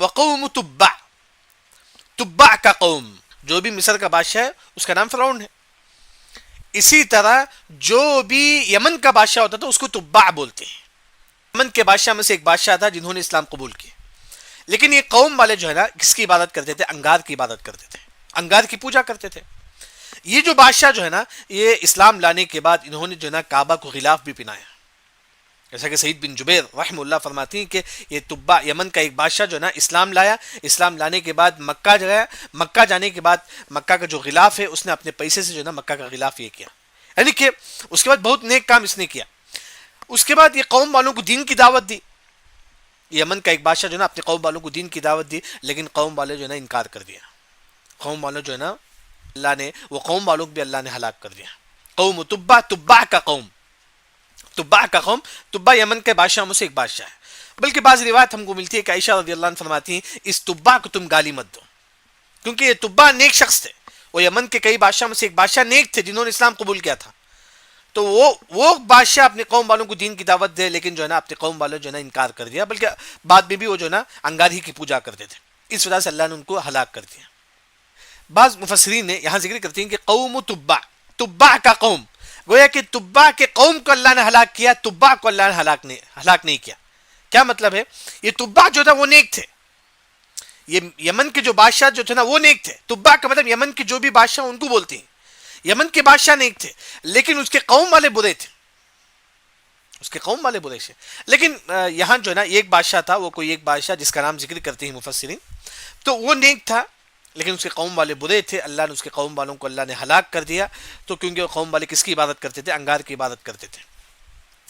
وقوم تبع، تبع کا قوم، جو بھی مصر کا بادشاہ ہے اس کا نام فرعون ہے. اسی طرح جو بھی یمن کا بادشاہ ہوتا تھا اس کو تبع بولتے ہیں. یمن کے بادشاہ میں سے ایک بادشاہ تھا جنہوں نے اسلام قبول کیا، لیکن یہ قوم والے جو ہے نا کس کی عبادت کرتے تھے؟ انگار کی عبادت کرتے تھے، انگار کی پوجا کرتے تھے. یہ جو بادشاہ جو ہے نا یہ اسلام لانے کے بعد انہوں نے جو ہے نا کعبہ کو غلاف بھی پہنایا. جیسا کہ سعید بن جبیر رحم اللہ فرماتی ہیں کہ یہ تبع یمن کا ایک بادشاہ جو ہے نا اسلام لایا، اسلام لانے کے بعد مکہ گیا، مکہ جانے کے بعد مکہ کا جو غلاف ہے اس نے اپنے پیسے سے جو ہے نا مکہ کا غلاف یہ کیا، یعنی کہ اس کے بعد بہت نیک کام اس نے کیا. اس کے بعد یہ قوم والوں کو دین کی دعوت دی. یمن کا ایک بادشاہ جو ہے نا اپنے قوم والوں کو دین کی دعوت دی، لیکن قوم والے جو ہے نا انکار کر دیا. قوم والوں جو ہے نا اللہ نے وہ قوم والوں کو بھی اللہ نے ہلاک کر دیا. قوم تبع، تبع کا قوم، تبع کا قوم. تبع یمن کے بادشاہوں میں سے ایک بادشاہ ہے. بلکہ بعض روایت ہم کو ملتی ہے کہ عائشہ رضی اللہ عنہ فرماتی ہیں اس تبع کو تم گالی مت دو، کیونکہ یہ تبع نیک شخص تھے. وہ یمن کے کئی بادشاہوں میں سے ایک بادشاہ نیک تھے جنہوں نے اسلام قبول کیا تھا. تو وہ بادشاہ اپنے قوم والوں کو دین کی دعوت دے، لیکن جو ہے نا اپنے قوم والوں جو ہے نا انکار کر دیا، بلکہ بعد میں بھی وہ جو ہے نا انگار ہی کی پوجا کرتے تھے. اس وجہ سے اللہ نے ان کو ہلاک کر دیا. بعض مفسرین نے یہاں ذکر کرتے ہیں کہ قوم تبع، تبع کا قوم، گویا کہ تبع کے قوم کو اللہ نے ہلاک کیا، تبع کو اللہ نے ہلاک نہیں کیا. کیا مطلب ہے؟ یہ تبع جو تھا وہ نیک تھے، یہ یمن کے جو بادشاہ جو تھے نا وہ نیک تھے. تبع کا مطلب یمن کے جو بھی بادشاہ ان کو بولتے ہیں. یمن کے بادشاہ نیک تھے لیکن اس کے قوم والے برے تھے، اس کے قوم والے برے تھے. لیکن یہاں جو ہے نا ایک بادشاہ تھا، وہ کوئی ایک بادشاہ جس کا نام ذکر کرتے ہیں مفسرین، تو وہ نیک تھا لیکن اس کے قوم والے برے تھے. اللہ نے اس کے قوم والوں کو اللہ نے ہلاک کر دیا. تو کیونکہ وہ قوم والے کس کی عبادت کرتے تھے؟ انگار کی عبادت کرتے تھے.